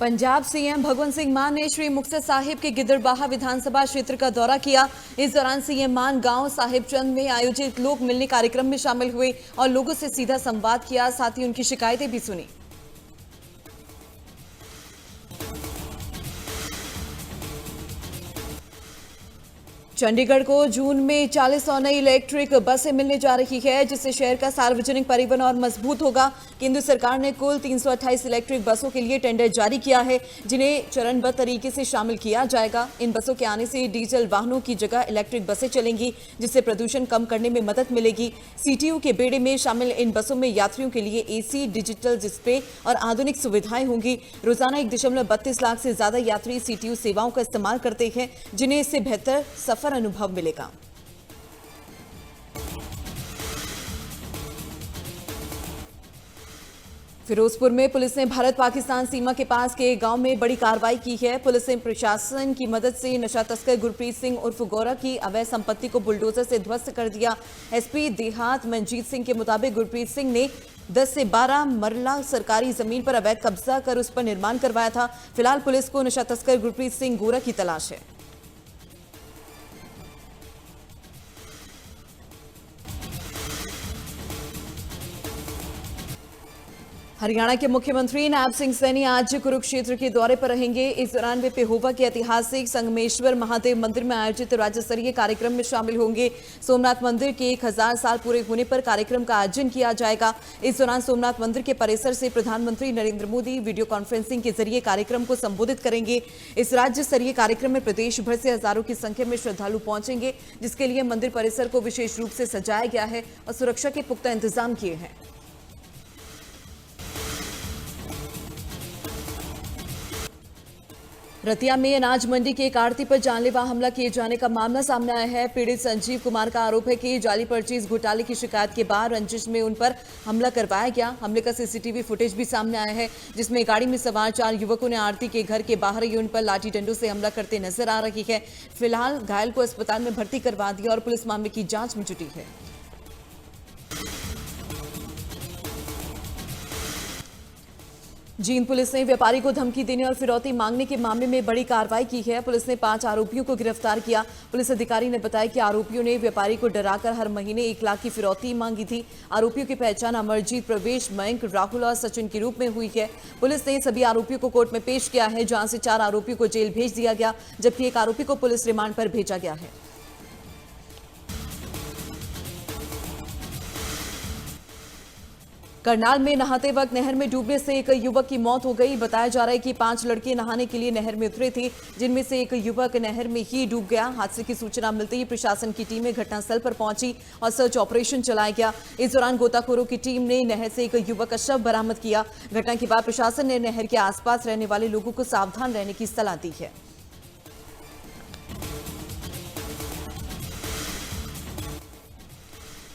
Punjab CM Bhagwant Singh मान ने श्री मुक्तसर साहिब के गिदड़बाहा विधानसभा क्षेत्र का दौरा किया। इस दौरान सीएम मान गांव साहिबचंद में आयोजित लोक मिलनी कार्यक्रम में शामिल हुए और लोगों से सीधा संवाद किया, साथ ही उनकी शिकायतें भी सुनी। चंडीगढ़ को जून में 40 नई इलेक्ट्रिक बसें मिलने जा रही है, जिससे शहर का सार्वजनिक परिवहन और मजबूत होगा। केंद्र सरकार ने कुल 328 इलेक्ट्रिक बसों के लिए टेंडर जारी किया है, जिन्हें चरणबद्ध तरीके से शामिल किया जाएगा। इन बसों के आने से डीजल वाहनों की जगह इलेक्ट्रिक बसें चलेंगी, जिससे प्रदूषण कम करने में मदद मिलेगी। सीटीयू के बेड़े में शामिल इन बसों में यात्रियों के लिए एसी, डिजिटल डिस्प्ले और आधुनिक सुविधाएं होंगी। रोजाना 1.32 लाख से ज्यादा यात्री सीटीयू सेवाओं का इस्तेमाल करते हैं, जिन्हें इससे बेहतर सफर अनुभव मिलेगा। फिरोजपुर में पुलिस ने भारत पाकिस्तान सीमा के पास के गांव में बड़ी कार्रवाई की है। पुलिस ने प्रशासन की मदद से नशा तस्कर गुरप्रीत सिंह उर्फ गौरा की अवैध संपत्ति को बुलडोजर से ध्वस्त कर दिया। एसपी देहात मनजीत सिंह के मुताबिक गुरप्रीत सिंह ने 10 से 12 मरला सरकारी जमीन पर अवैध कब्जा कर उस पर निर्माण करवाया था। फिलहाल पुलिस को नशा तस्कर गुरप्रीत सिंह गौरा की तलाश है। हरियाणा के मुख्यमंत्री नायब सिंह सैनी आज कुरुक्षेत्र के दौरे पर रहेंगे। इस दौरान वे पेहोवा के ऐतिहासिक संगमेश्वर महादेव मंदिर में आयोजित राज्य स्तरीय कार्यक्रम में शामिल होंगे। सोमनाथ मंदिर के 1000 साल पूरे होने पर कार्यक्रम का आयोजन किया जाएगा। इस दौरान सोमनाथ मंदिर के परिसर से प्रधानमंत्री नरेंद्र मोदी वीडियो कॉन्फ्रेंसिंग के जरिए कार्यक्रम को संबोधित करेंगे। इस राज्य स्तरीय कार्यक्रम में प्रदेश भर से हजारों की संख्या में श्रद्धालु पहुंचेंगे, जिसके लिए मंदिर परिसर को विशेष रूप से सजाया गया है और सुरक्षा के पुख्ता इंतजाम किए हैं। रतिया में अनाज मंडी के एक आड़ती पर जानलेवा हमला किए जाने का मामला सामने आया है। पीड़ित संजीव कुमार का आरोप है कि जाली पर्चेज घोटाले की शिकायत के बाद रंजिश में उन पर हमला करवाया गया। हमले का सीसीटीवी फुटेज भी सामने आया है, जिसमें गाड़ी में सवार 4 युवकों ने आड़ती के घर के बाहर ही उन पर लाठी डंडों से हमला करते नजर आ रही है। फिलहाल घायल को अस्पताल में भर्ती करवा दिया और पुलिस मामले की जांच में जुटी है। जींद पुलिस ने व्यापारी को धमकी देने और फिरौती मांगने के मामले में बड़ी कार्रवाई की है। पुलिस ने 5 आरोपियों को गिरफ्तार किया। पुलिस अधिकारी ने बताया कि आरोपियों ने व्यापारी को डराकर हर महीने 1 लाख की फिरौती मांगी थी। आरोपियों की पहचान अमरजीत, प्रवेश, मयंक, राहुल और सचिन के रूप में हुई है। पुलिस ने सभी आरोपियों को कोर्ट में पेश किया है, जहां से 4 आरोपियों को जेल भेज दिया गया, जबकि एक आरोपी को पुलिस रिमांड पर भेजा गया है। करनाल में नहाते वक्त नहर में डूबने से एक युवक की मौत हो गई। बताया जा रहा है कि 5 लड़के नहाने के लिए नहर में उतरे थे, जिनमें से एक युवक नहर में ही डूब गया। हादसे की सूचना मिलते ही प्रशासन की टीमें घटनास्थल पर पहुंची और सर्च ऑपरेशन चलाया गया। इस दौरान गोताखोरों की टीम ने नहर से एक युवक का शव बरामद किया। घटना के बाद प्रशासन ने नहर के आसपास रहने वाले लोगों को सावधान रहने की सलाह दी है।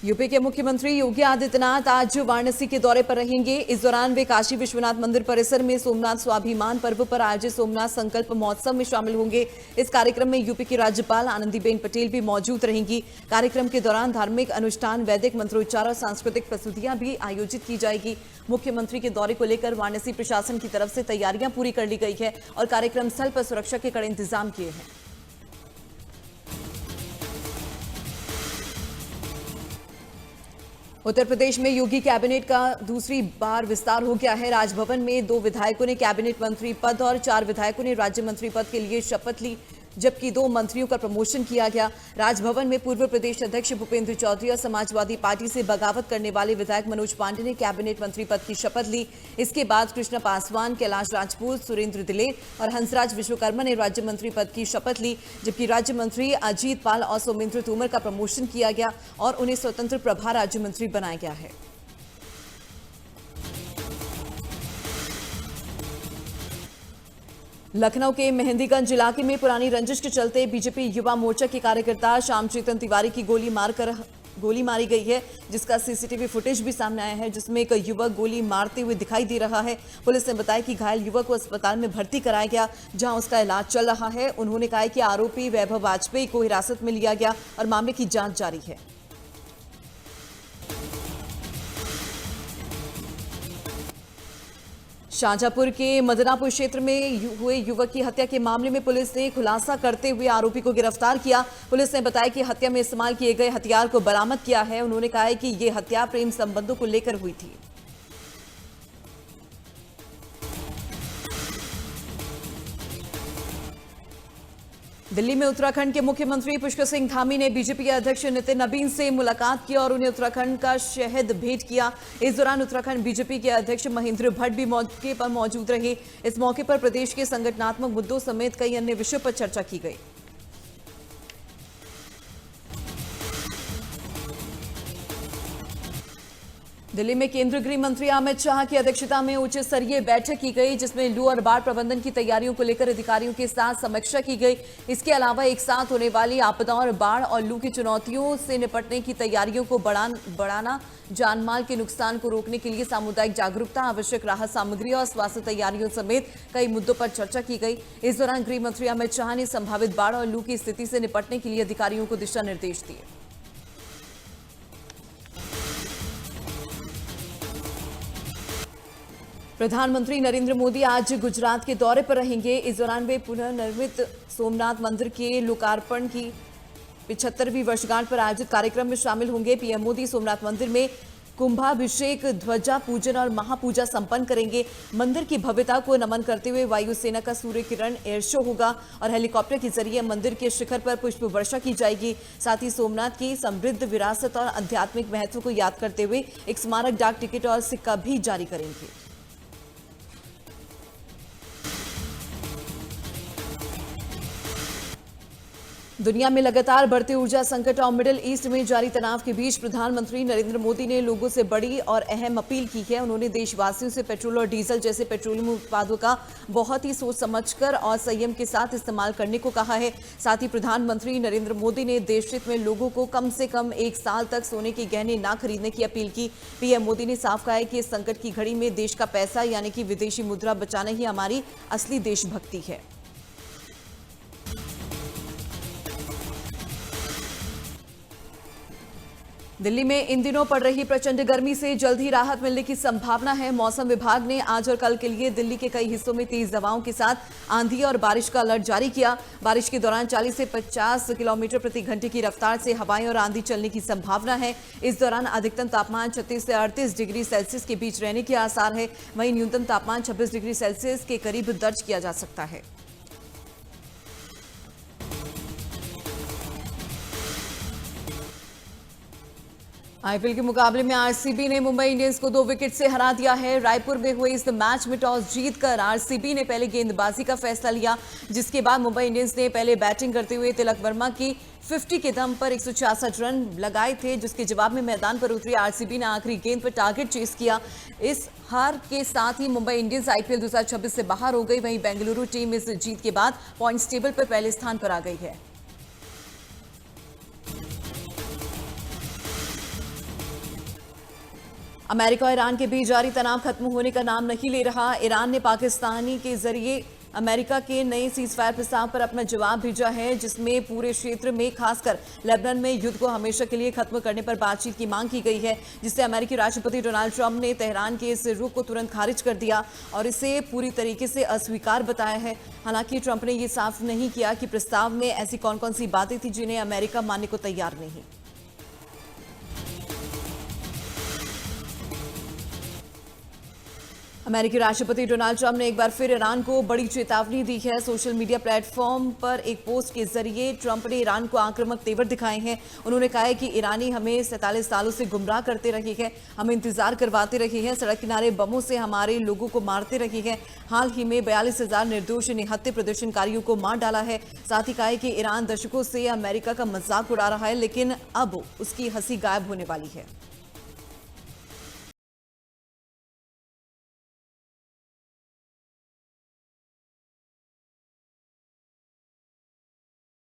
यूपी के मुख्यमंत्री योगी आदित्यनाथ आज वाराणसी के दौरे पर रहेंगे। इस दौरान वे काशी विश्वनाथ मंदिर परिसर में सोमनाथ स्वाभिमान पर्व पर आयोजित सोमनाथ संकल्प महोत्सव में शामिल होंगे। इस कार्यक्रम में यूपी की राज्यपाल आनंदीबेन पटेल भी मौजूद रहेंगी। कार्यक्रम के दौरान धार्मिक अनुष्ठान, वैदिक मंत्रोच्चार और सांस्कृतिक प्रस्तुतियां भी आयोजित की जाएगी। मुख्यमंत्री के दौरे को लेकर वाराणसी प्रशासन की तरफ से तैयारियां पूरी कर ली गई है और कार्यक्रम स्थल पर सुरक्षा के कड़े इंतजाम किए हैं। उत्तर प्रदेश में योगी कैबिनेट का दूसरी बार विस्तार हो गया है। राजभवन में 2 विधायकों ने कैबिनेट मंत्री पद और 4 विधायकों ने राज्य मंत्री पद के लिए शपथ ली, जबकि 2 मंत्रियों का प्रमोशन किया गया। राजभवन में पूर्व प्रदेश अध्यक्ष भूपेंद्र चौधरी और समाजवादी पार्टी से बगावत करने वाले विधायक मनोज पांडे ने कैबिनेट मंत्री पद की शपथ ली। इसके बाद कृष्णा पासवान, कैलाश राजपूत, सुरेंद्र दिलेर और हंसराज विश्वकर्मा ने राज्य मंत्री पद की शपथ ली, जबकि राज्य मंत्री अजीत पाल और सौमेंद्र तोमर का प्रमोशन किया गया और उन्हें स्वतंत्र प्रभार राज्य मंत्री बनाया गया है। लखनऊ के मेहंदीगंज इलाके में पुरानी रंजिश के चलते बीजेपी युवा मोर्चा के कार्यकर्ता श्याम चेतन तिवारी की गोली मारी गई है, जिसका सीसीटीवी फुटेज भी सामने आया है, जिसमें एक युवक गोली मारते हुए दिखाई दे रहा है। पुलिस ने बताया कि घायल युवक को अस्पताल में भर्ती कराया गया, जहां उसका इलाज चल रहा है। उन्होंने कहा कि आरोपी वैभव वाजपेयी को हिरासत में लिया गया और मामले की जांच जारी है। शाहजहांपुर के मदनापुर क्षेत्र में हुए युवक की हत्या के मामले में पुलिस ने खुलासा करते हुए आरोपी को गिरफ्तार किया। पुलिस ने बताया कि हत्या में इस्तेमाल किए गए हथियार को बरामद किया है। उन्होंने कहा है कि ये हत्या प्रेम संबंधों को लेकर हुई थी। दिल्ली में उत्तराखंड के मुख्यमंत्री पुष्कर सिंह धामी ने बीजेपी के अध्यक्ष नितिन नबीन से मुलाकात की और उन्हें उत्तराखंड का शहद भेंट किया। इस दौरान उत्तराखंड बीजेपी के अध्यक्ष महेंद्र भट्ट भी मौके पर मौजूद रहे। इस मौके पर प्रदेश के संगठनात्मक मुद्दों समेत कई अन्य विषयों पर चर्चा की गई। दिल्ली में केंद्रीय गृह मंत्री अमित शाह की अध्यक्षता में उच्च स्तरीय बैठक की गई, जिसमें लू और बाढ़ प्रबंधन की तैयारियों को लेकर अधिकारियों के साथ समीक्षा की गई। इसके अलावा एक साथ होने वाली आपदाओं और बाढ़ और लू की चुनौतियों से निपटने की तैयारियों को बढ़ाना, जानमाल के नुकसान को रोकने के लिए सामुदायिक जागरूकता, आवश्यक राहत सामग्री और स्वास्थ्य तैयारियों समेत कई मुद्दों पर चर्चा की गई। इस दौरान गृह मंत्री अमित शाह ने संभावित बाढ़ और लू की स्थिति से निपटने के लिए अधिकारियों को दिशा निर्देश दिए। प्रधानमंत्री नरेंद्र मोदी आज गुजरात के दौरे पर रहेंगे। इस दौरान वे पुनर्निर्मित सोमनाथ मंदिर के लोकार्पण की 75वीं वर्षगांठ पर आयोजित कार्यक्रम में शामिल होंगे। पीएम मोदी सोमनाथ मंदिर में कुंभाभिषेक, ध्वजा पूजन और महापूजा संपन्न करेंगे। मंदिर की भव्यता को नमन करते हुए वायुसेना का सूर्य किरण एयर शो होगा और हेलीकॉप्टर के जरिए मंदिर के शिखर पर पुष्प वर्षा की जाएगी। साथ ही सोमनाथ की समृद्ध विरासत और आध्यात्मिक महत्व को याद करते हुए एक स्मारक डाक टिकट और सिक्का भी जारी करेंगे। दुनिया में लगातार बढ़ते ऊर्जा संकट और मिडिल ईस्ट में जारी तनाव के बीच प्रधानमंत्री नरेंद्र मोदी ने लोगों से बड़ी और अहम अपील की है। उन्होंने देशवासियों से पेट्रोल और डीजल जैसे पेट्रोलियम उत्पादों का बहुत ही सोच समझकर और संयम के साथ इस्तेमाल करने को कहा है। साथ ही प्रधानमंत्री नरेंद्र मोदी ने देशहित में लोगों को कम से कम 1 साल तक सोने के गहने ना खरीदने की अपील की। पीएम मोदी ने साफ कहा है कि इस संकट की घड़ी में देश का पैसा यानी कि विदेशी मुद्रा बचाना ही हमारी असली देशभक्ति है। दिल्ली में इन दिनों पड़ रही प्रचंड गर्मी से जल्द ही राहत मिलने की संभावना है। मौसम विभाग ने आज और कल के लिए दिल्ली के कई हिस्सों में तेज हवाओं के साथ आंधी और बारिश का अलर्ट जारी किया। बारिश के दौरान 40 से 50 किलोमीटर प्रति घंटे की रफ्तार से हवाएं और आंधी चलने की संभावना है। इस दौरान अधिकतम तापमान 36 से 38 डिग्री सेल्सियस के बीच रहने के आसार है। वहीं न्यूनतम तापमान 26 डिग्री सेल्सियस के करीब दर्ज किया जा सकता है। आईपीएल के मुकाबले में आरसीबी ने मुंबई इंडियंस को 2 विकेट से हरा दिया है। रायपुर में हुए इस मैच में टॉस जीतकर आरसीबी ने पहले गेंदबाजी का फैसला लिया, जिसके बाद मुंबई इंडियंस ने पहले बैटिंग करते हुए तिलक वर्मा की 50 के दम पर 166 रन लगाए थे, जिसके जवाब में मैदान पर उतरी आरसीबी ने आखिरी गेंद पर टारगेट चेस किया। इस हार के साथ ही मुंबई इंडियंस आईपीएल 2026 से बाहर हो गई। वहीं बेंगलुरु टीम इस जीत के बाद पॉइंट्स टेबल पर पहले स्थान पर आ गई है। अमेरिका और ईरान के बीच जारी तनाव खत्म होने का नाम नहीं ले रहा। ईरान ने पाकिस्तानी के जरिए अमेरिका के नए सीजफायर प्रस्ताव पर अपना जवाब भेजा है, जिसमें पूरे क्षेत्र में खासकर लेबनान में युद्ध को हमेशा के लिए खत्म करने पर बातचीत की मांग की गई है, जिससे अमेरिकी राष्ट्रपति डोनाल्ड ट्रंप ने तेहरान के इस रुख को तुरंत खारिज कर दिया और इसे पूरी तरीके से अस्वीकार बताया है। हालांकि ट्रंप ने यह साफ नहीं किया कि प्रस्ताव में ऐसी कौन कौन सी बातें थी जिन्हें अमेरिका मानने को तैयार नहीं। अमेरिकी राष्ट्रपति डोनाल्ड ट्रंप ने एक बार फिर ईरान को बड़ी चेतावनी दी है। सोशल मीडिया प्लेटफॉर्म पर एक पोस्ट के जरिए ट्रंप ने ईरान को आक्रामक तेवर दिखाए हैं। उन्होंने कहा है कि ईरानी हमें 47 सालों से गुमराह करते रहे हैं, हमें इंतजार करवाते रहे हैं, सड़क किनारे बमों से हमारे लोगों को मारते रहे हैं। हाल ही में 42,000 निर्दोष निहत्थे प्रदर्शनकारियों को मार डाला है। साथ ही कहा है कि ईरान दशकों से अमेरिका का मजाक उड़ा रहा है, लेकिन अब उसकी हंसी गायब होने वाली है।